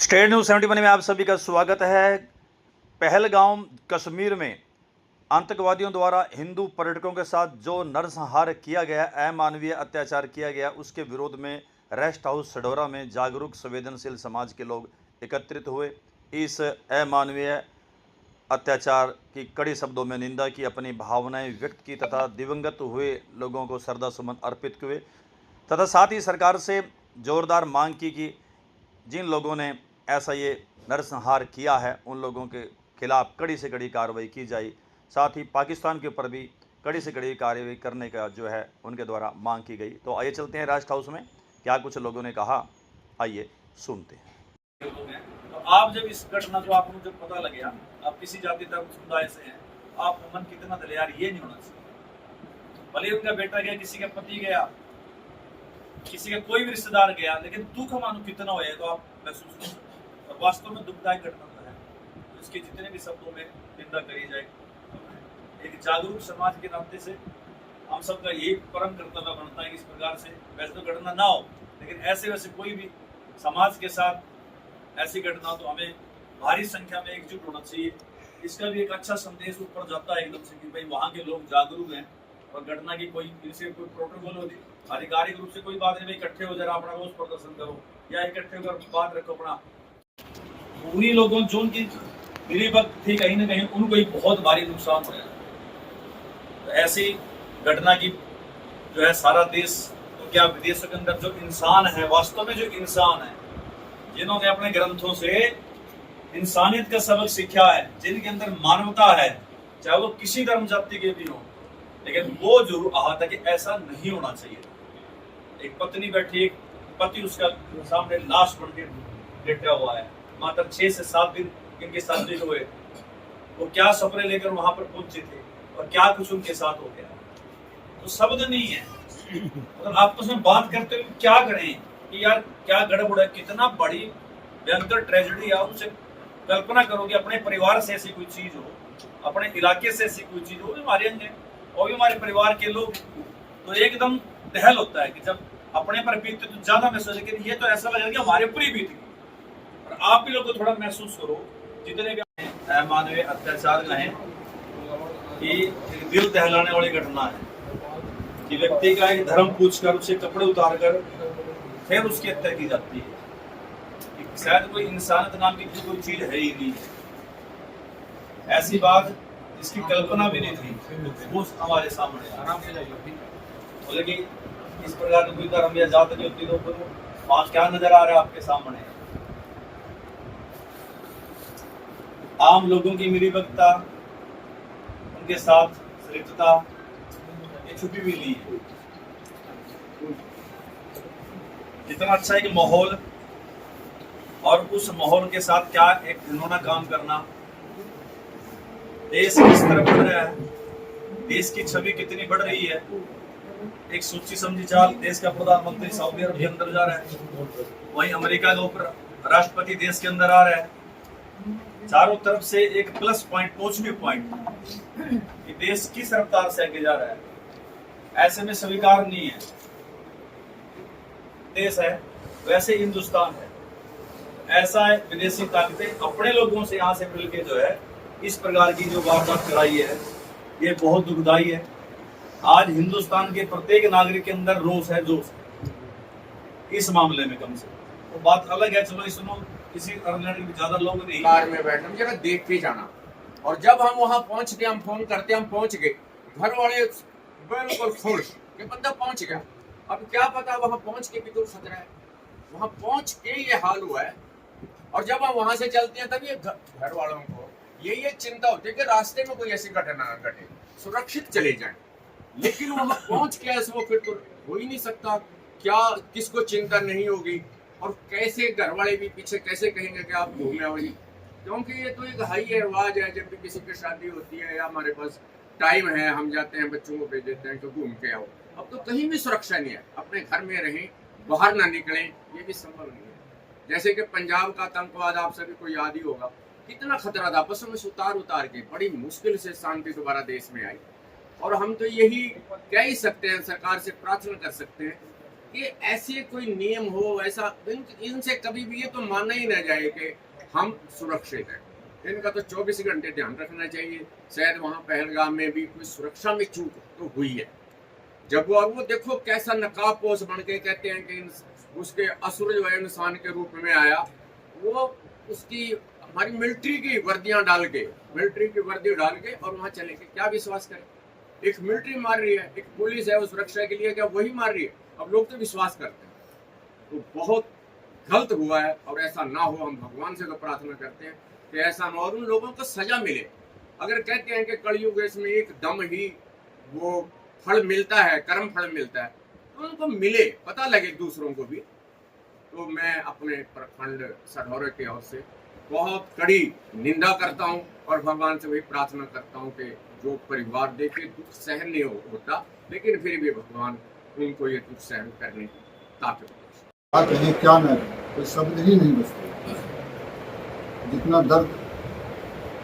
State news 71 में आप सभी का स्वागत है। पहलगाम कश्मीर में आतंकवादियों द्वारा हिंदू पर्यटकों के साथ जो नरसंहार किया गया, अमानवीय अत्याचार किया गया, उसके विरोध में रेस्ट हाउस सढौरा में जागरूक संवेदनशील समाज के लोग एकत्रित हुए। इस अमानवीय अत्याचार की कड़ी शब्दों में निंदा की, अपनी भावनाएं व्यक्त की तथा दिवंगत हुए लोगों को श्रद्धासुमन अर्पित हुए तथा साथ ही सरकार से जोरदार मांग की कि जिन लोगों ने ऐसा ये नरसंहार किया है उन लोगों के खिलाफ कड़ी से कड़ी कार्रवाई की जाए। साथ ही पाकिस्तान के ऊपर भी कड़ी से कड़ी कार्रवाई करने का जो है उनके द्वारा मांग की गई। तो आइए चलते हैं रेस्ट हाउस में, क्या कुछ लोगों ने कहा, आइए सुनते हैं। तो आप जब इस घटना को आपको जब पता लग गया, आप किसी जाति धर्म समुदाय से हैं, आपका मन कितना दले यार ये नहीं होना चाहिए। भले उनका बेटा गया, किसी का पति गया, किसी का कोई भी रिश्तेदार गया, लेकिन दुख मानो कितना होया तो आप महसूस कर सकते हैं। और वास्तव में दुखदायक घटना तो है, तो इसके जितने भी शब्दों में निंदा करी जाए। एक जागरूक समाज के नाते से हम सबका यही परम कर्तव्य बनता है कि इस प्रकार से वैसे तो घटना ना हो, लेकिन ऐसे वैसे कोई भी समाज के साथ ऐसी घटना तो हमें भारी संख्या में एकजुट होना चाहिए। इसका भी एक अच्छा संदेश ऊपर जाता है एकदम से कि भाई वहाँ के लोग जागरूक हैं और घटना की कोई इनसे कोई प्रोटोकॉल होती, आधिकारिक रूप से कोई बात नहीं, भाई इकट्ठे हो जरा अपना रोज प्रदर्शन करो या इकट्ठे होकर बात रखो अपना। उन्हीं लोगों जो उनकी मिली भक्त थी कहीं ना कहीं उनको ही बहुत भारी नुकसान हो जाता। तो ऐसी घटना की जो है सारा देश, तो क्या विदेशों के अंदर जो इंसान है, वास्तव में जो इंसान है, जिन्होंने अपने ग्रंथों से इंसानियत का सबक सीखा है, जिनके अंदर मानवता है, चाहे वो किसी धर्म जाति के भी हो, लेकिन वो जरूर आहत है कि ऐसा नहीं होना चाहिए। एक पत्नी बैठी, एक पति उसका सामने लाश बन के लेटा हुआ है, मात्र 6 से 7 दिन इनके साथ दिन हुए। वो क्या सपने लेकर वहां पर पहुंचे थे और क्या कुछ उनके साथ हो गया, तो शब्द नहीं है। मतलब आपस में बात करते हुए क्या करें कि यार क्या गड़बड़ है, कितना बड़ी भयंकर ट्रेजेडी है। उनसे कल्पना करो कि अपने परिवार से ऐसी कोई चीज हो, अपने इलाके से ऐसी कोई चीज हो, भी हमारे अंग है और भी हमारे परिवार के लोग, तो एकदम दहल होता है कि जब अपने पर बीतते तो ज्यादा महसूस, लेकिन ये तो ऐसा लग रहा है कि हमारे ऊपर ही बीत गई। और आप भी लोग को थोड़ा महसूस करो, जितने भी मानवीय अत्याचार का है, ये दिल दहलाने वाली घटना है कि व्यक्ति का एक धर्म पूछकर उसे कपड़े उतार कर फिर उसकी हत्या की जाती है। शायद कोई इंसानियत नाम की कोई चीज है ही नहीं, ऐसी बात इसकी कल्पना भी नहीं थी, वो हमारे सामने। लेकिन इस प्रकार की कोई धर्म या जात नहीं होती, तो वहां क्या नजर आ रहा है आपके सामने? आम लोगों की मिलीभगता, उनके साथ संलिप्तता, ये छुपी भी नहीं है। जितना अच्छा है कि माहौल, और उस माहौल के साथ क्या एक घिनौना काम करना। देश किस तरह बढ़ रहा है, देश की छवि कितनी बढ़ रही है। एक सोची समझी चाल, देश का प्रधानमंत्री सऊदी अरब के अंदर जा रहा है, वहीं अमेरिका का ऊपर राष्ट्रपति देश के अंदर आ रहा है। चारों तरफ से एक प्लस पॉइंट, पॉजिटिव पॉइंट कि देश किस रफ्तार से आगे जा रहा है। ऐसे में स्वीकार नहीं है। देश है वैसे हिंदुस्तान है, ऐसा है विदेशी ताकतें अपने लोगों से यहाँ से मिलकर जो है इस प्रकार की जो वारदात कराई है, ये बहुत दुखदाई है। आज हिंदुस्तान के प्रत्येक नागरिक के अंदर रोष है, जोश है इस मामले में। कम से कम तो बात अलग है, चलो इसमें किसी ज्यादा लोग नहीं, कार में बैठना जरा देख के जाना। और जब हम वहां पहुंच गए, हम फोन करते हम पहुंच गए, घर वाले बिल्कुल खुश कि बंदा पहुंच गया। अब क्या पता वहां पहुंच के भी तो खतरा है, वहां पहुंच के ये हाल हुआ है। और जब हम वहां से चलते हैं तब ये घर वालों को ये चिंता होती है कि रास्ते में कोई ऐसी घटना न घटे, सुरक्षित चले जाए। लेकिन वहां पहुंच के ऐसा वो फिर तो हो ही नहीं सकता। क्या किसको चिंता नहीं होगी, और कैसे घर वाले भी पीछे कैसे कहेंगे कि आप घूमे आओ, क्योंकि ये तो एक हाई रिवाज है। जब भी किसी की शादी होती है या हमारे पास टाइम है, हम जाते हैं, बच्चों को भेज देते हैं कि घूम के आओ। अब तो कहीं भी सुरक्षा नहीं है, अपने घर में रहें, बाहर ना निकलें, ये भी संभव नहीं है। जैसे कि पंजाब का आतंकवाद आप सभी को याद ही होगा, कितना खतरा था। बसों में उतार के बड़ी मुश्किल से शांति दोबारा देश में आई। और हम तो यही कह ही सकते हैं, सरकार से प्रार्थना कर सकते हैं कि ऐसे कोई नियम हो, ऐसा इनसे कभी भी ये तो माना ही ना जाए कि हम सुरक्षित हैं। इनका तो 24 घंटे ध्यान रखना चाहिए। शायद वहाँ पहलगाम में भी कोई सुरक्षा में चूक तो हुई है। जब वो देखो कैसा नकाबपोश बन के कहते हैं कि उसके असुर जो है इंसान के रूप में आया, वो उसकी हमारी मिलिट्री की वर्दियां डाल के, मिलिट्री की वर्दी डाल के और वहां चले गए। क्या विश्वास करें? एक मिलिट्री मार रही है, एक पुलिस है वो सुरक्षा के लिए, क्या वही मार रही है? अब लोग तो विश्वास करते हैं। तो बहुत गलत हुआ है और ऐसा ना हो। हम भगवान से तो प्रार्थना करते हैं कि ऐसा ना हो और उन लोगों को सजा मिले। अगर कहते हैं कि कलयुग इसमें एक दम ही वो फल मिलता है, कर्म फल मिलता है, तो उनको मिले, पता लगे दूसरों को भी। तो मैं अपने प्रखंड सढौरे की ओर से बहुत कड़ी निंदा करता हूं और भगवान से वही प्रार्थना करता हूं कि जो परिवार देखे दुख सहन नहीं होता, लेकिन फिर भी भगवान उनको ये दुख सहन करने की ताकत दे। क्या कहें क्या न कहें, कोई शब्द ही नहीं बचते। जितना दर्द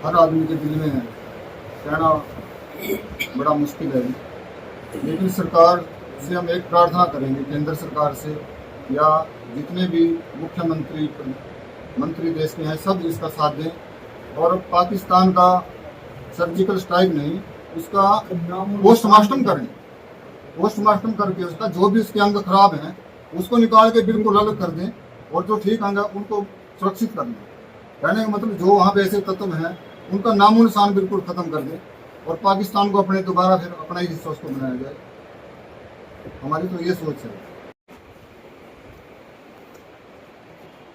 हर आदमी के दिल में है, कहना बड़ा मुश्किल है। लेकिन सरकार से हम एक प्रार्थना करेंगे, केंद्र सरकार से या जितने भी मुख्यमंत्री मंत्री देश के हैं, सब इसका साथ दें और पाकिस्तान का सर्जिकल स्ट्राइक नहीं, उसका पोस्टमार्टम करें। पोस्टमार्टम करके उसका जो भी उसके अंग खराब हैं उसको निकाल के बिल्कुल अलग कर दें और जो ठीक अंग है उनको सुरक्षित कर दें। कहने का मतलब जो वहाँ पे ऐसे तत्व हैं उनका नामो निशान बिल्कुल खत्म कर दें और पाकिस्तान को अपने दोबारा फिर अपना ही हिस्सा उसको बनाया जाए। हमारी तो ये सोच है।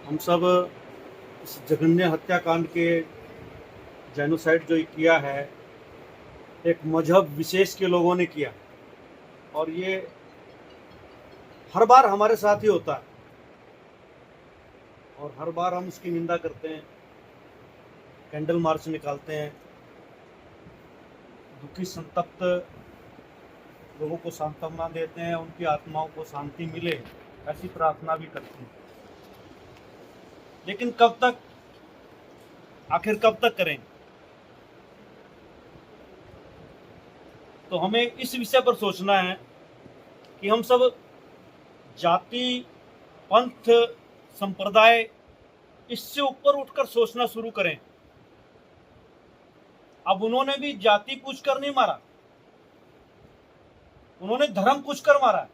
हम सब इस जघन्य हत्याकांड के जेनोसाइड जो किया है एक मजहब विशेष के लोगों ने किया और ये हर बार हमारे साथ ही होता है और हर बार हम उसकी निंदा करते हैं, कैंडल मार्च निकालते हैं, दुखी संतप्त लोगों को सांत्वना देते हैं, उनकी आत्माओं को शांति मिले ऐसी प्रार्थना भी करते हैं। लेकिन कब तक, आखिर कब तक करेंगे? तो हमें इस विषय पर सोचना है कि हम सब जाति, पंथ, संप्रदाय, इससे ऊपर उठकर सोचना शुरू करें। अब उन्होंने भी जाति पूछकर नहीं मारा, उन्होंने धर्म पूछकर मारा।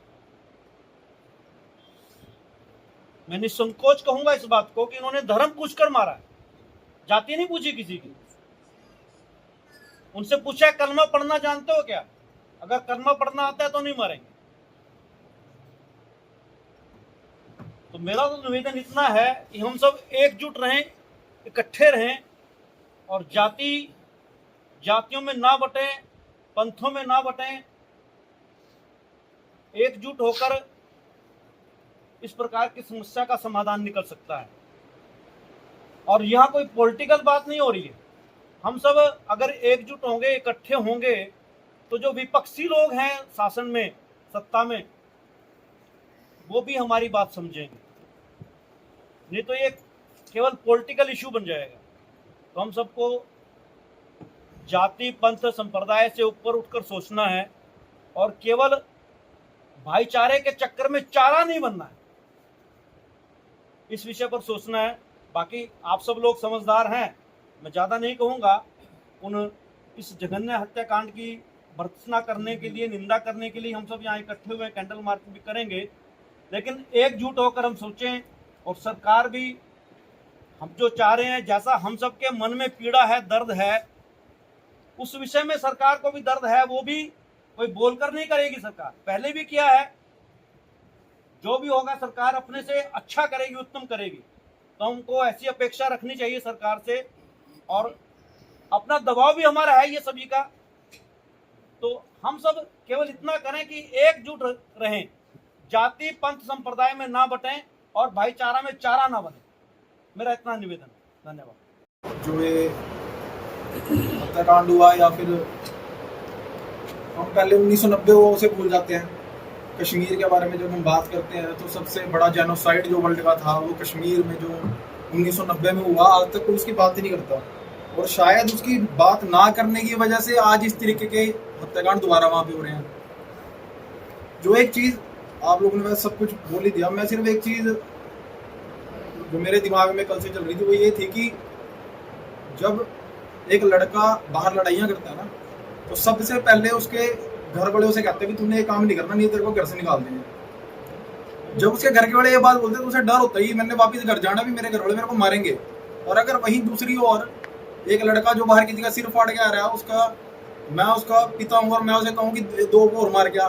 मैं निसंकोच कहूंगा इस बात को कि इन्होंने धर्म पूछकर मारा है, जाति नहीं पूछी किसी की। उनसे पूछा कलमा पढ़ना जानते हो क्या? अगर कलमा पढ़ना आता है तो नहीं मारेंगे। तो मेरा तो निवेदन इतना है कि हम सब एकजुट रहें, इकट्ठे रहें और जातियों में ना बटें, पंथों में ना बटें, एकजुट होकर इस प्रकार की समस्या का समाधान निकल सकता है। और यहाँ कोई पॉलिटिकल बात नहीं हो रही है। हम सब अगर एकजुट होंगे, इकट्ठे होंगे, तो जो विपक्षी लोग हैं शासन में, सत्ता में, वो भी हमारी बात समझेंगे। नहीं तो ये केवल पॉलिटिकल इशू बन जाएगा। तो हम सबको जाति, पंथ, संप्रदाय से ऊपर उठकर सोचना है और केवल भाईचारे के चक्कर में चारा नहीं बनना है, इस विषय पर सोचना है। बाकी आप सब लोग समझदार हैं, मैं ज़्यादा नहीं कहूँगा। इस जघन्य हत्याकांड की भर्त्सना करने के लिए, निंदा करने के लिए हम सब यहाँ इकट्ठे हुए कैंडल मार्च भी करेंगे, लेकिन एकजुट होकर हम सोचें। और सरकार भी हम जो चाह रहे हैं, जैसा हम सब के मन में पीड़ा है, दर्द है, उस विषय में सरकार को भी दर्द है। वो भी कोई बोलकर नहीं करेगी, सरकार पहले भी किया है। जो भी होगा सरकार अपने से अच्छा करेगी, उत्तम करेगी। तो हमको ऐसी अपेक्षा रखनी चाहिए सरकार से और अपना दबाव भी हमारा है ये सभी का। तो हम सब केवल इतना करें कि एकजुट रहें, जाति, पंथ, संप्रदाय में ना बटें और भाईचारा में चारा ना बने। मेरा इतना निवेदन। धन्यवाद। जो ये हत्याकांड हुआ, या फिर हम पहले 1990 से भूल जाते हैं। कश्मीर के बारे में जब हम बात करते हैं तो सबसे बड़ा जेनोसाइड जो वर्ल्ड का था वो कश्मीर में जो 1990 में हुआ, आज तक कोई उसकी बात ही नहीं करता। और शायद उसकी बात ना करने की वजह से आज इस तरीके के हत्याकांड दोबारा वहाँ पे हो रहे हैं। जो एक चीज़ आप लोगों ने वैसे सब कुछ बोल ही दिया। मैं सिर्फ एक चीज़ जो मेरे दिमाग में कल से चल रही थी वो ये थी कि जब एक लड़का बाहर लड़ाइयाँ करता है ना, तो सबसे पहले उसके घर वाले उसे कहते हैं कि तूने ये काम नहीं करना, नहीं तेरे को घर से निकाल देंगे। जब उसके घर के वाले ये बात बोलते हैं तो उसे डर होता है, मैंने वापस घर जाना भी, मेरे घर वाले मेरे को मारेंगे। और अगर वहीं दूसरी ओर एक लड़का जो बाहर किसी का सिर फाड़ के आ रहा है, मैं उसका पिता हूँ और मैं उसे कहूँ कि 2 को और मार गया,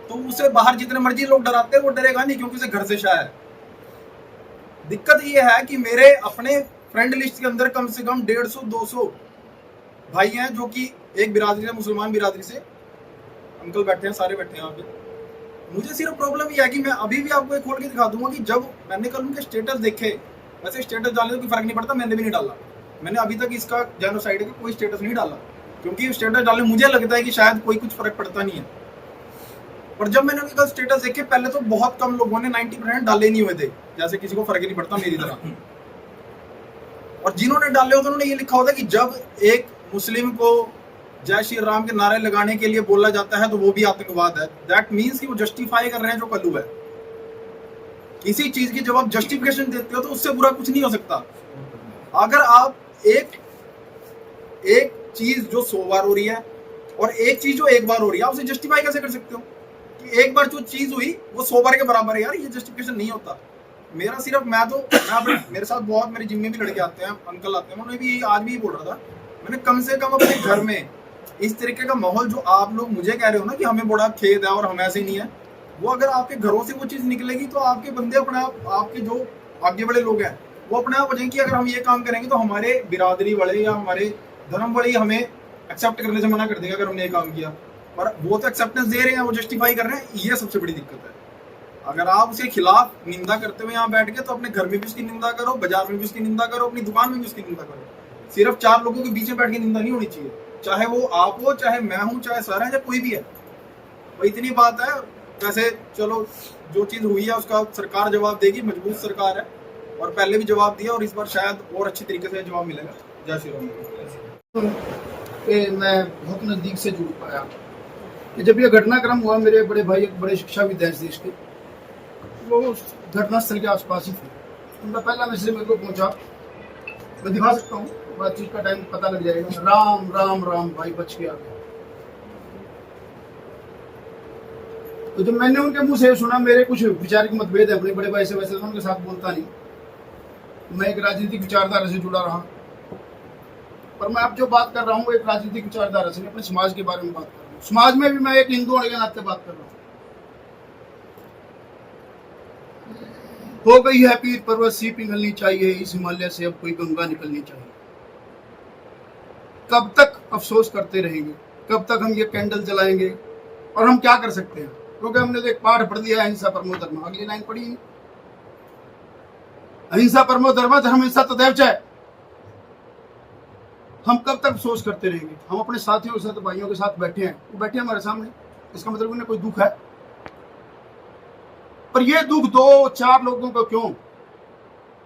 तो उसे बाहर जितने मर्जी लोग डराते हैं वो डरेगा नहीं, क्योंकि उसे घर से शायद। दिक्कत ये है कि मेरे अपने फ्रेंड लिस्ट के अंदर कम से कम 150-200 भाई हैं जो कि एक बिरादरी से, मुसलमान बिरादरी से, अंकल बैठे हैं, सारे बैठे हैं यहाँ पे। मुझे सिर्फ प्रॉब्लम ये है कि मैं अभी भी आपको खोल के दिखा दूंगा कि जब मैंने कल उनके स्टेटस देखे, वैसे स्टेटस डालने तो कोई फर्क नहीं पड़ता, मैंने भी नहीं डाला। मैंने अभी तक इसका जेनोसाइड का कोई स्टेटस नहीं डाला, क्योंकि स्टेटस डालने मुझे लगता है कि शायद कोई कुछ फर्क पड़ता नहीं है। और जब मैंने उनके कल स्टेटस देखे, पहले तो बहुत कम लोगों ने 90% डाले नहीं हुए थे, जैसे किसी को फर्क ही नहीं पड़ता मेरी तरह। और जिन्होंने डाले होते उन्होंने ये लिखा होता है कि जब एक मुस्लिम को जय श्री राम के नारे लगाने के लिए बोला जाता है तो वो भी आतंकवाद है। दैट मीन्स कि वो जस्टिफाई कर रहे हैं जो कल्लू है। किसी चीज की जब आप जस्टिफिकेशन देते हो तो उससे बुरा कुछ नहीं हो सकता। अगर आप एक चीज जो 100 बार हो रही है और एक चीज जो 1 बार हो रही है, आप उसे जस्टिफाई कैसे कर सकते हो कि एक बार जो चीज हुई वो 100 बार के बराबर है? यार ये जस्टिफिकेशन नहीं होता। मेरा सिर्फ मेरे साथ बहुत मेरे जिम में भी लड़के आते हैं, अंकल आते हैं, उन्होंने भी आज भी बोल रहा था, मैंने कम से कम अपने घर में इस तरीके का माहौल जो आप लोग मुझे कह रहे हो ना कि हमें बड़ा खेद है और हम ऐसे नहीं है, वो अगर आपके घरों से वो चीज निकलेगी तो आपके बंदे अपने आप, आपके जो आगे बड़े लोग हैं वो अपने आप हो जाएंगे कि अगर हम ये काम करेंगे तो हमारे बिरादरी वाले या हमारे धर्म वाले हमें एक्सेप्ट करने से मना कर देंगे अगर हमने ये काम किया। पर वो तो एक्सेप्टेंस दे रहे हैं, वो जस्टिफाई कर रहे हैं, ये सबसे बड़ी दिक्कत है। अगर आप उसके खिलाफ निंदा करते हुए यहाँ बैठ के, तो अपने घर में भी उसकी निंदा करो, बाजार में भी उसकी निंदा करो, अपनी दुकान में भी उसकी निंदा करो। सिर्फ 4 लोगों के बीच में बैठ के निंदा नहीं होनी चाहिए, चाहे वो आप हो, चाहे मैं हूँ, चाहे सारा है, चाहे कोई भी है। तो इतनी बात है। वैसे चलो जो चीज हुई है उसका सरकार जवाब देगी, मजबूत सरकार है और पहले भी जवाब दिया और इस बार शायद और अच्छी तरीके से जवाब मिलेगा। जय श्री राम। मैं बहुत नज़दीक से जुड़ पाया कि जब यह घटनाक्रम हुआ, मेरे बड़े भाई एक बड़े शिक्षाविद हैं इस देश के, वो उस घटनास्थल के आसपास ही थे। उनका पहला मैसेज मेरे को पहुंचा, मैं दिखा सकता हूँ, बातचीत का टाइम पता लग जाएगा। राम राम राम भाई बच के आ गया। तो जब मैंने उनके मुंह से सुना, मेरे कुछ विचार के मतभेद है अपने बड़े भाई से, वैसे तो उनके साथ बोलता नहीं, मैं एक राजनीतिक विचारधारा से जुड़ा रहा, पर मैं अब जो बात कर रहा हूँ वो एक राजनीतिक विचारधारा से, अपने समाज के बारे में बात कर रहा हूँ। समाज में भी मैं एक हिंदू होने के नाते बात कर रहा हूँ। हो गई है पीर पर्वत सी पिघलनी चाहिए, इस हिमालय से अब कोई गंगा निकलनी चाहिए। कब तक अफसोस करते रहेंगे, कब तक हम ये कैंडल जलाएंगे? और हम क्या कर सकते हैं, क्योंकि हमने तो एक पाठ पढ़ दिया है, अहिंसा परमो धर्म। अगली लाइन पढ़ी, अहिंसा परमो धर्म, धर्म हिंसा तदैव च। हम कब तक अफसोस करते रहेंगे? हम अपने साथियों के साथ, भाइयों के साथ बैठे हैं, वो बैठे हैं हमारे सामने, इसका मतलब उन्हें कोई दुख है। पर ये दुख 2-4 लोगों को क्यों,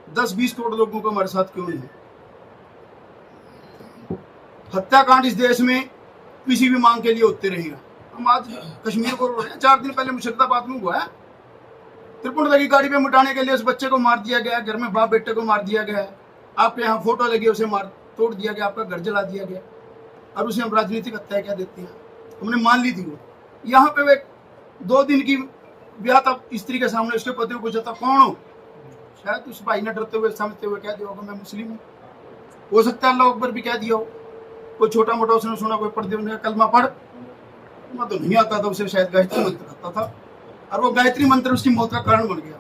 10-20 करोड़ लोगों को हमारे साथ क्यों नहीं है? हत्याकांड इस देश में किसी भी मांग के लिए होते रहेंगे। हम आज कश्मीर को रो रहे हैं, 4 दिन पहले मुर्शिदाबाद में हुआ है, त्रिपुंड लगी गाड़ी पे मुटाने के लिए उस बच्चे को मार दिया गया, घर में बाप बेटे को मार दिया गया, आपके यहाँ फोटो लगी उसे मार तोड़ दिया गया, आपका घर जला दिया गया, और उसे हम राजनीतिक हत्या क्या देते हैं? हमने मान ली थी वो। यहाँ पे 2 दिन की ब्याह था स्त्री के सामने, उसके पति को पूछा था कौन हो, शायद उस भाई ने डरते हुए समझते हुए कह दिया होगा मैं मुस्लिम हूँ। हो सकता है अल्लाह अकबर भी कह दिया हो, कोई छोटा मोटा उसने सुना, कोई पढ़ दिया, कलमा पढ़, मैं तो नहीं आता था, उसे शायद गायत्री मंत्र आता था, और वो गायत्री मंत्र उसकी मौत का कारण बन गया।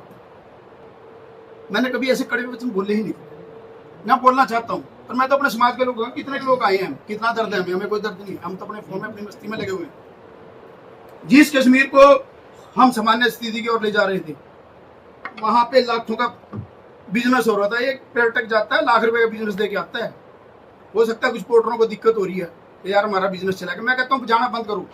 मैंने कभी ऐसे कड़वे वचन बोले ही नहीं, मैं बोलना चाहता हूँ, पर मैं तो अपने समाज के लोग हैं, कितने लोग आए हैं, कितना दर्द है हमें कोई दर्द नहीं, हम तो अपने फोन में अपनी मस्ती में लगे हुए हैं। जिस कश्मीर को हम सामान्य स्थिति की ओर ले जा रहे थे, वहां पे लाखों का बिजनेस हो रहा था। एक पर्यटक जाता है, लाख रुपए का बिजनेस दे के आता है। हो सकता है कुछ पोर्टरों को दिक्कत हो रही है कि यार हमारा बिजनेस चलाएगा, मैं कहता हूँ जाना बंद करो,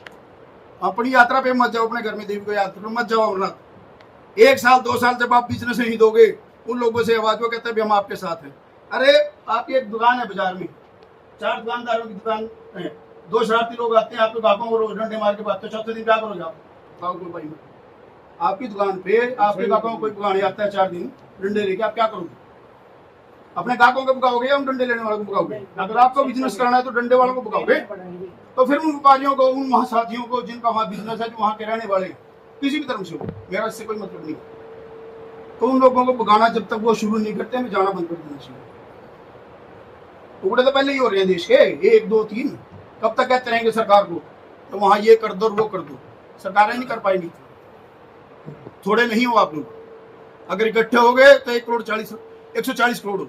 अपनी यात्रा पे मत जाओ, अपने घर में देवी को याद करो, मत जाओ अमरनाथ। 1 साल 2 साल जब आप बिजनेस नहीं दोगे, उन लोगों से आवाज वो कहता है भी हम आपके साथ हैं। अरे आपकी एक दुकान है बाजार में, 4 दुकानदारों की दुकान है, 2 शरारती लोग आते हैं, आपके बापों को रोज डंडे मार के बात, तो चौथे दिन क्या करोगे आप? भाई आपकी दुकान पे आपके ग्राहकों को कोई भगाने आता है 4 दिन डंडे लेके, आप क्या करोगे? अपने ग्राहकों को भगाओगे या उन डंडे लेने वालों को भगाओगे? अगर आपको बिजनेस करना है तो डंडे वालों को भगाओगे। तो फिर उन व्यापारियों को, उन वहाँ साथियों को जिनका वहाँ बिजनेस है, जो वहाँ के रहने वाले हैं, किसी भी धर्म से हो, मेरा इससे कोई मतलब नहीं, तो उन लोगों को भगाना जब तक वो शुरू नहीं करते, हमें जाना बंद कर देना चाहिए। टुकड़े तो पहले ही हो रहे हैं देश के, 1 2 3, कब तक कहते रहेंगे सरकार को तो वहाँ ये कर दो और वो कर दो? सरकारें नहीं कर पाएंगी। थोड़े नहीं हो आप लोग, अगर इकट्ठे हो गए तो 140 करोड़ हो,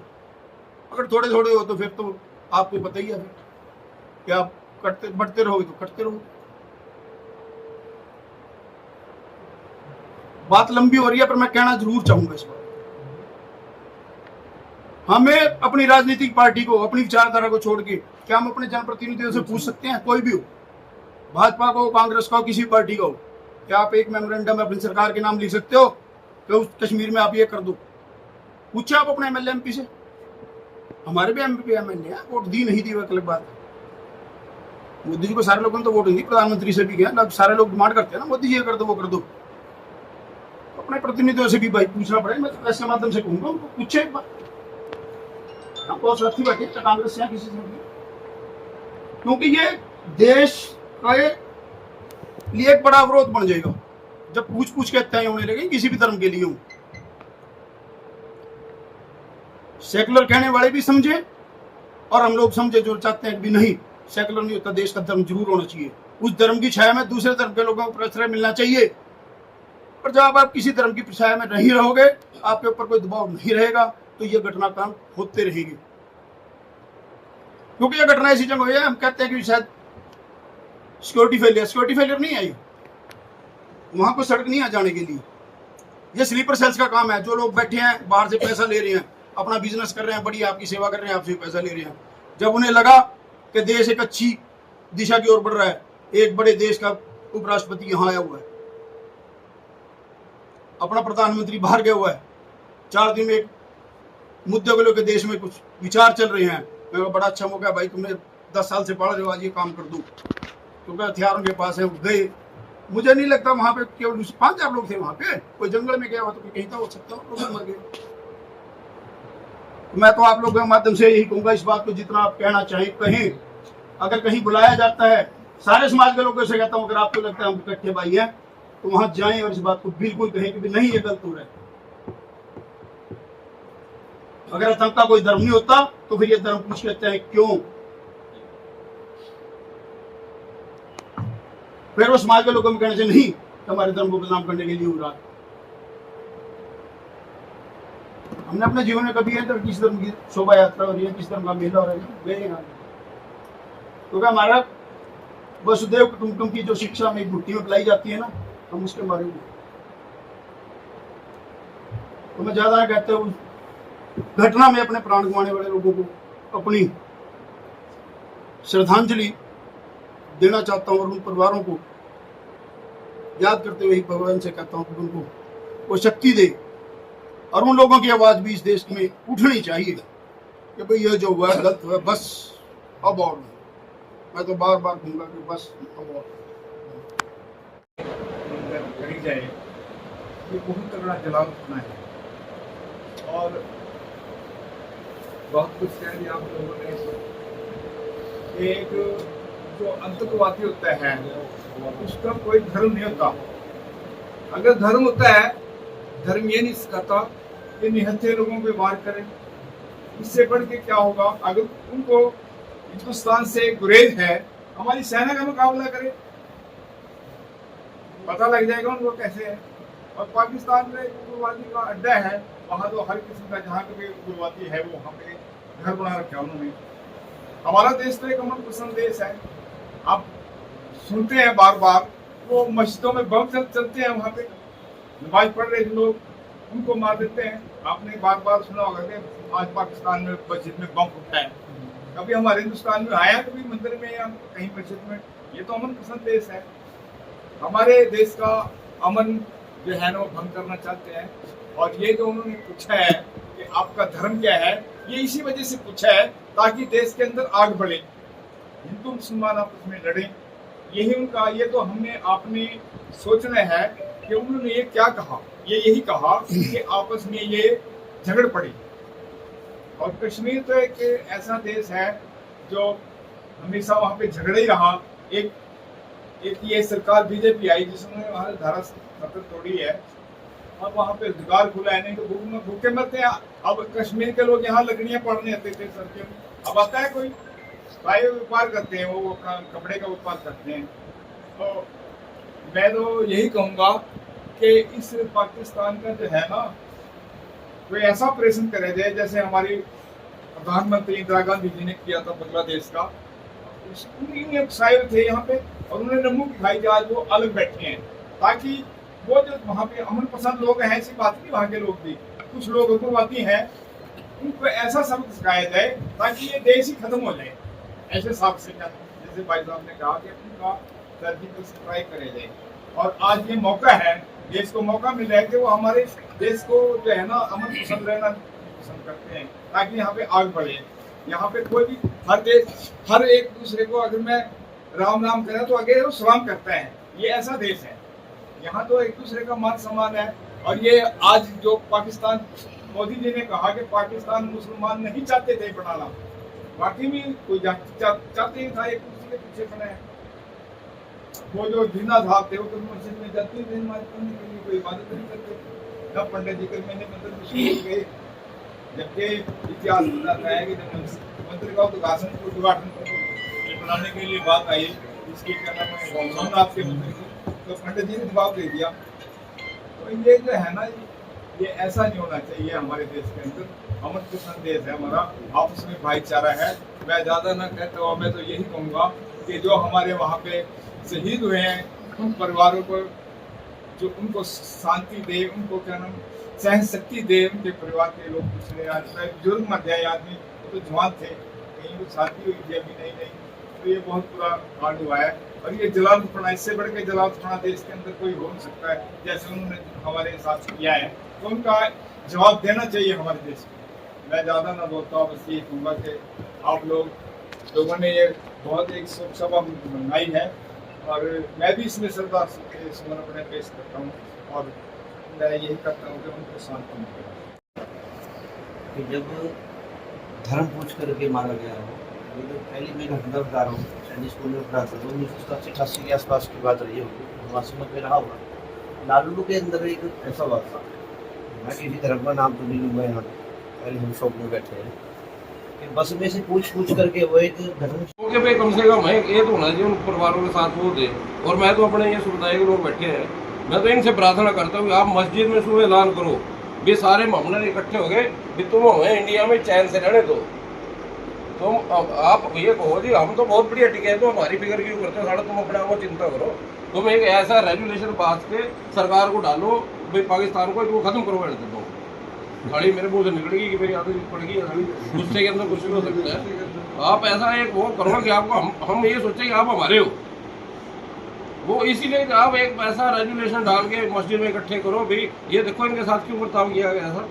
अगर थोड़े थोड़े हो तो फिर तो आपको पता ही है कि आप करते बढ़ते रहोगे तो कटते रहोगे। बात लंबी हो रही है पर मैं कहना जरूर चाहूंगा इस बार, हमें अपनी राजनीतिक पार्टी को, अपनी विचारधारा को छोड़ के क्या हम अपने जनप्रतिनिधियों से पूछ सकते हैं, कोई भी हो, भाजपा को, कांग्रेस का हो, किसी पार्टी का हो, क्या आप एक मेमोरेंडम अपनी सरकार के नाम लिख सकते हो कि उस कश्मीर में आप ये कर दो? पूछे आप अपने एमएलए एमपी से? हमारे भी एमपी एमएलए हैं, वोट दी नहीं दी वो अलग बात है। मोदी जी को सारे लोगों ने तो वोट नहीं दी, प्रधानमंत्री से भी गया, सारे लोग डिमांड करते हैं ना मोदी जी ये कर दो वो कर दो। अपने प्रतिनिधियों से भी भाई पूछना पड़ेगा। मैं तो ऐसे माध्यम से कहूंगा उनको पूछे एक बार, हम बहुत साथी बैठे कांग्रेस से किसी से, क्योंकि ये देश के लिए एक बड़ा अवरोध बन जाएगा जब पूछ के तय होने लगे किसी भी धर्म के लिए हो। सेकुलर कहने वाले भी समझे और हम लोग समझे जो चाहते हैं भी नहीं सेकुलर नहीं होता, देश का धर्म जरूर होना चाहिए, उस धर्म की छाया में दूसरे धर्म के लोगों को प्रश्रय मिलना चाहिए। पर जब आप किसी धर्म की छाया में नहीं रहोगे, आपके ऊपर कोई दबाव नहीं रहेगा, तो ये घटनाक्रम होते रहेंगे। क्योंकि ये घटना ऐसी जगह हुई है, हम कहते हैं कि शायद सिक्योरिटी फेलियर नहीं आई, वहां को सड़क नहीं आ जाने के लिए, ये स्लीपर सेल्स का काम है। जो लोग बैठे हैं बाहर से पैसा ले रहे हैं, अपना बिजनेस कर रहे हैं, बड़ी आपकी सेवा कर रहे हैं, आपसे पैसा ले रहे हैं, जब उन्हें लगा कि देश एक अच्छी दिशा की ओर बढ़ रहा है, एक बड़े देश का उपराष्ट्रपति यहाँ आया हुआ है, अपना प्रधानमंत्री बाहर गया हुआ है, 4 दिन में एक मुद्दे को लेकर देश में कुछ विचार चल रहे हैं, मेरा बड़ा अच्छा मौका है भाई, तुम्हें 10 साल से पढ़ रहे हो, आज ये काम कर दो, क्योंकि हथियार उनके पास है, गए। मुझे नहीं लगता वहां पे केवल 5-4 लोग थे, वहां पे कोई जंगल में गया हुआ तो कोई कहीं था, हो सकता है लोग मर गए। मैं तो आप लोगों के माध्यम से यही कहूंगा, इस बात को जितना आप कहना चाहें कहें। अगर कहीं बुलाया जाता है, सारे समाज के लोगों से कहता हूँ, अगर आपको लगता है हम इकट्ठे भाई हैं तो वहां जाएं और इस बात को बिल्कुल कहें कि नहीं ये गलत हो रहा है। अगर आतंक का कोई धर्म नहीं होता तो फिर ये धर्म पूछ लेते हैं क्यों? फिर वो समाज के लोगों में कहने से नहीं हमारे धर्म को बदनाम करने के लिए हो रहा है। हमने अपने जीवन में कभी है तो किस धर्म की शोभा यात्रा हो रही है, किस धर्म का मेला हो रहा है, गए ना, क्योंकि हमारा वसुदेव कुटुंबकम की जो शिक्षा में भुट्टी में पिलाई जाती है ना, हम उसके मारे हुए। तो मैं ज्यादा कहते हूँ घटना में अपने प्राण गंवाने वाले लोगों को अपनी श्रद्धांजलि देना चाहता हूँ और उन परिवारों को याद करते हुए भगवान से कहता हूँ कि उनको वो शक्ति दे, और उन लोगों की आवाज भी इस देश में उठनी चाहिए कि भाई ये जो हुआ गलत हुआ, बस अब और मैं तो बार बार कहूँगा कि बस अब और करी जाए, ये बहुत तगड़ा जलाल उठना है और बहुत कुछ कह दिया आप लोगों ने। एक जो आतंकवादी होता है उसका कोई धर्म नहीं होता। अगर धर्म होता है, धर्म ये नहीं सिखाता कि निहत्थे लोगों पे वार करें। इससे बढ़ के क्या होगा? अगर उनको हिंदुस्तान से गुरेज है, हमारी सेना का मुकाबला करें, पता लग जाएगा उनको कैसे है। और पाकिस्तान में उग्रवादी का अड्डा है, वहाँ तो हर किस्म का जहाँ पे उग्रवादी है वो वहाँ पे घर बना रखा है उन्होंने। हमारा देश तो एक अमन पसंद देश है। आप सुनते हैं बार बार वो मस्जिदों में बम चलते हैं, वहाँ पे नमाज पढ़ रहे लोग उनको मार देते हैं। आपने बार बार सुना होगा कि आज पाकिस्तान में मस्जिद में बम फूटा है, कभी हमारे हिंदुस्तान में आया कभी मंदिर में या कहीं मस्जिद में? ये तो अमन पसंद देश है। हमारे देश का अमन जो है ना वो भंग करना चाहते हैं। और ये जो उन्होंने पूछा है कि आपका धर्म क्या है, ये इसी वजह से पूछा है ताकि देश के अंदर आग बढ़े, हिंदू मुसलमान आपस में लड़ें। यही उनका, ये तो हमने आपने सोचना है कि उन्होंने ये क्या कहा, ये यही कहा कि आपस में ये झगड़ पड़ी। और कश्मीर तो एक ऐसा देश है जो हमेशा वहाँ पे झगड़ा ही रहा। एक ये सरकार बीजेपी आई जिसने वहाँ धारा 70 तोड़ी है और वहाँ पे रोजगार खुला है, नहीं तो भूखे मरते हैं। अब कश्मीर के लोग यहाँ लकड़ियाँ पड़ने आते थे सड़कों में, अब आता है कोई? भाई व्यापार करते हैं, वो कपड़े का व्यापार करते हैं। तो मैं तो यही कहूँगा कि इस पाकिस्तान का जो है ना, कोई ऐसा ऑपरेशन करे जाए जैसे हमारी प्रधानमंत्री इंदिरा गांधी जी ने किया था बांग्लादेश का। साहिब थे यहाँ पे और उन्होंने नमू की खाई थी, आज वो अलग बैठे हैं, ताकि वो जो वहाँ पे अमन पसंद लोग हैं, ऐसी बात नहीं, वहाँ के लोग भी कुछ लोग उग्रवादी हैं, उनको ऐसा सबक सिखाया जाए ताकि ये देश ही खत्म हो जाए। ऐसे सबक से जैसे भाई साहब ने कहा कि उनका सर्जिकल स्ट्राइक करे जाए। और आज ये मौका है, देश को मौका मिल रहा है कि वो हमारे देश को जो है ना अमन पसंद रहना पसंद करते हैं, ताकि यहाँ पे आग बढ़े। यहाँ पे कोई भी हर देश हर एक दूसरे को, अगर मैं राम नाम करें तो आगे वो सलाम करता है। ये ऐसा देश है, यहाँ तो एक दूसरे का मान सम्मान है। और ये आज जो पाकिस्तान, मोदी जी ने कहा कि पाकिस्तान मुसलमान नहीं चाहते थे बनाना, वाकई में कोई चाहते ही था, एक दूसरे के पीछे बने हैं। वो जो जिन्ना साहब थे वो तो मस्जिद में जाते थे नमाज पढ़ने के लिए, कोई इबादत नहीं करते। तब पंडित जी के महीने मंदिर में शुरू हो गए, जबकि इतिहास बताता है कि जब मंदिर का उद्घाटन बनाने के लिए बात आई, इसकी क्या नाम है सोमनाथ के मंदिर की, तो पंडित जी ने जवाब दे दिया। तो ये जो है ना, ये ऐसा नहीं होना चाहिए हमारे देश के अंदर। अमन पसंद देश है हमारा, आपस में भाईचारा है। मैं ज़्यादा ना कहता हूँ, मैं तो यही कहूँगा कि जो हमारे वहाँ पे शहीद हुए हैं उन परिवारों को जो उनको शांति दे, उनको क्या नाम सहन शक्ति दे, उनके परिवार के लोग पिछले आज बुजुर्ग मर जाए आदमी, वो तो जवान थे, कहीं वो शादी हुई थी अभी नहीं। तो ये बहुत बुरा कांड हुआ है। और ये जलालपना, इससे बढ़ के जलालपना देश के अंदर कोई हो नहीं सकता है जैसे उन्होंने हमारे साथ किया है। तो उनका जवाब देना चाहिए हमारे देश को। मैं ज़्यादा ना बोलता हूँ, बस ये कहूँगा कि आप लोगों ने ये बहुत एक शोक सभा मंगाई है और मैं भी इसमें श्रद्धा के समर्पण पेश करता हूँ और मैं यही करता हूँ कि उनको शांति मिले। कि जब धर्म पूछ करके मारा गया हो, तो पहली मैं घटना बता रहा हूँ, सैनिक स्कूल में पढ़ाता था, 1987-88 के आसपास की बात रही होगी, वहाँ समझ में रहा होगा। लालू के अंदर एक ऐसा बात था, मैं किसी धर्म का नाम तो नहीं लूँगा यहाँ, पहले हम शौक में बैठे हैं कि बस में से पूछ करके वो एक धर्म के पे कम से कम एक तो होना चाहिए उन परिवारों के साथ वो दे। और मैं तो अपने ये समुदाय के लोग बैठे हैं, मैं तो इनसे प्रार्थना करता हूँ कि आप मस्जिद में सुबह ऐलान करो, भी सारे मोहम्मद इकट्ठे हो गए, भी तुम हमें इंडिया में चैन से रहने दो। तुम आप ये कहो जी हम तो बहुत बढ़िया टिके हैं, तो हमारी फिक्र क्यों करते हो, सारा तुम अपने आप को चिंता करो। तुम एक ऐसा रेगुलेशन पास के सरकार को डालो, भाई पाकिस्तान को खत्म करो कर देता हूँ। गाड़ी मेरे मुँह से निकलेगी कि मेरी आदत पड़ गई है, गुस्से के अंदर कुछ भी हो सकता है। आप ऐसा एक वो करो कि आपको हम ये सोचें कि आप हमारे हो, वो इसीलिए कि आप एक ऐसा रेगुलेशन डाल के मस्जिद में इकट्ठे करो, भाई ये देखो इनके साथ क्यों बर्ताव किया गया था।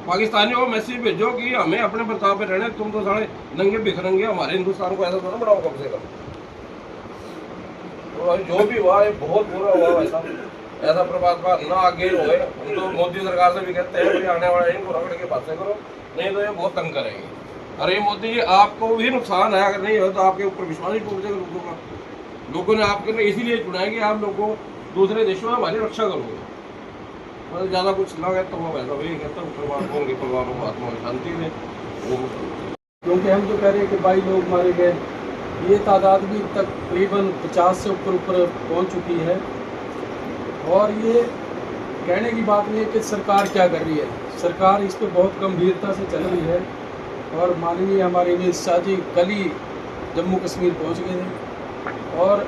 पाकिस्तानियों को मैसेज भेजो कि हमें अपने बर्ताव पे रहने, तुम तो सारे नंगे बिखरेंगे, हमारे हिंदुस्तान को ऐसा तो ना बढ़ाओ कम से कम। तो जो भी हुआ है बहुत बुरा हुआ, ऐसा प्रभाव ना आगे हो गए। हम तो मोदी सरकार से भी कहते हैं कि आने वाले इनको रगड़ के बातें करो, नहीं तो ये बहुत तंग करेंगे। अरे मोदी जी आपको भी नुकसान है, अगर नहीं हो तो आपके ऊपर विश्वास ही टूट जाएगा लोगों का। लोगों ने आपके लिए इसीलिए चुना है कि आप लोगों को दूसरे देशों में हमारी रक्षा करोगे। मतलब ज़्यादा कुछ ना कहता हूँ, वैसा वही कहता हूँ, परिवारों को आत्मा शांति दें। क्योंकि हम जो कह रहे हैं कि 22 लोग मारे गए, ये तादाद भी तकरीबन 50 से ऊपर पहुँच चुकी है। और ये कहने की बात नहीं है कि सरकार क्या कर रही है, सरकार इस पर बहुत गंभीरता से चल रही है। और माननीय हमारे अमित शाह जी कल ही जम्मू कश्मीर पहुंच गए थे और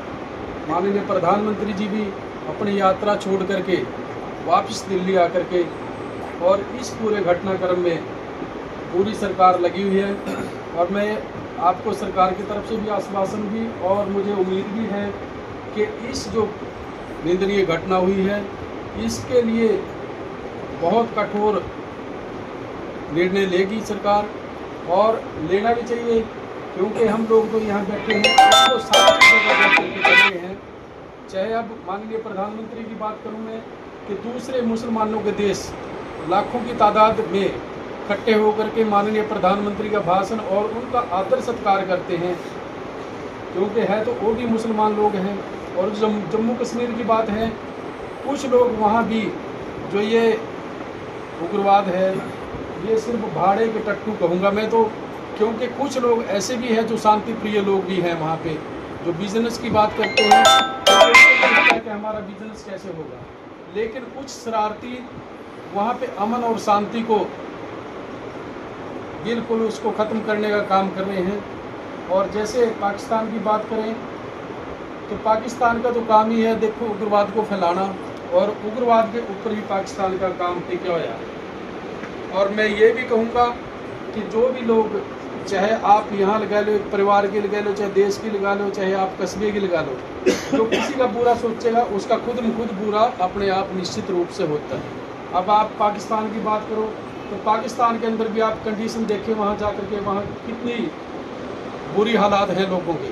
माननीय प्रधानमंत्री जी भी अपनी यात्रा छोड़ करके वापस दिल्ली आकर के, और इस पूरे घटनाक्रम में पूरी सरकार लगी हुई है। और मैं आपको सरकार की तरफ से भी आश्वासन भी और मुझे उम्मीद भी है कि इस जो निंदनीय घटना हुई है इसके लिए बहुत कठोर निर्णय लेगी सरकार, और लेना भी चाहिए। क्योंकि हम लोग तो यहाँ बैठे हैं तो सारी जगह बैठ करके चले हैं चाहे अब माननीय प्रधानमंत्री की बात करूं मैं कि दूसरे मुसलमानों के देश लाखों की तादाद में इकट्ठे होकर के माननीय प्रधानमंत्री का भाषण और उनका आदर सत्कार करते हैं, क्योंकि है तो वो भी मुसलमान लोग हैं। और जम्मू कश्मीर की बात है, कुछ लोग वहाँ भी जो ये उग्रवाद है, ये सिर्फ भाड़े के टट्टू कहूँगा मैं तो, क्योंकि कुछ लोग ऐसे भी हैं जो शांति प्रिय लोग भी हैं वहाँ पे, जो बिजनेस की बात करते हैं कि हमारा बिजनेस कैसे होगा, लेकिन कुछ शरारती वहाँ पे अमन और शांति को बिल्कुल उसको ख़त्म करने का काम कर रहे हैं। और जैसे पाकिस्तान की बात करें तो पाकिस्तान का तो काम ही है देखो उग्रवाद को फैलाना, और उग्रवाद के ऊपर ही पाकिस्तान का काम टिका हुआ है। और मैं ये भी कहूँगा कि जो भी लोग, चाहे आप यहाँ लगा लो, एक परिवार की लगा लो, चाहे देश की लगा लो, चाहे आप कस्बे की लगा लो, जो किसी का बुरा सोचेगा उसका खुद में खुद बुरा अपने आप निश्चित रूप से होता है। अब आप पाकिस्तान की बात करो तो पाकिस्तान के अंदर भी आप कंडीशन देखें, वहाँ जा कर के वहाँ कितनी बुरी हालात हैं लोगों के।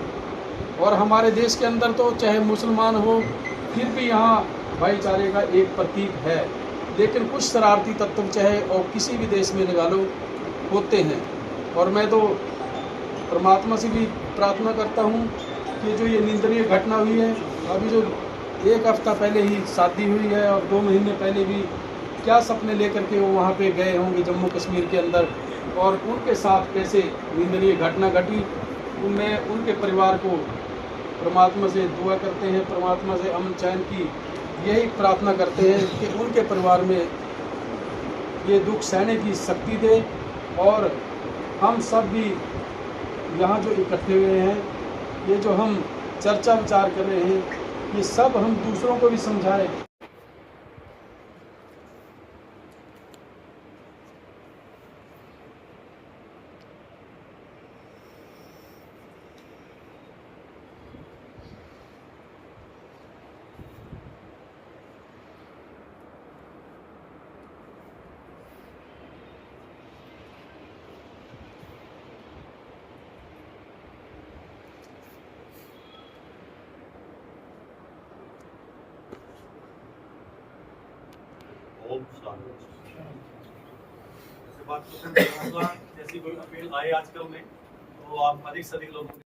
और हमारे देश के अंदर तो चाहे मुसलमान हो, फिर भी यहाँ भाईचारे का एक प्रतीक है, लेकिन कुछ शरारती तत्व चाहे और किसी भी देश में लगा लो होते हैं। और मैं तो परमात्मा से भी प्रार्थना करता हूँ कि जो ये निंदनीय घटना हुई है, अभी जो 1 हफ्ता पहले ही शादी हुई है और 2 महीने पहले भी क्या सपने लेकर के वो वहाँ पे गए होंगे जम्मू कश्मीर के अंदर, और उनके साथ कैसे निंदनीय घटना घटी, मैं उनके परिवार को परमात्मा से दुआ करते हैं, परमात्मा से अमन चैन की यही प्रार्थना करते हैं कि उनके परिवार में ये दुख सहने की शक्ति दे। और हम सब भी यहाँ जो इकट्ठे हुए हैं, ये जो हम चर्चा विचार कर रहे हैं, ये सब हम दूसरों को भी समझाएं। जैसे बात करते हैं, जैसी कोई अपील आए आजकल में, तो आप अधिक से अधिक लोगों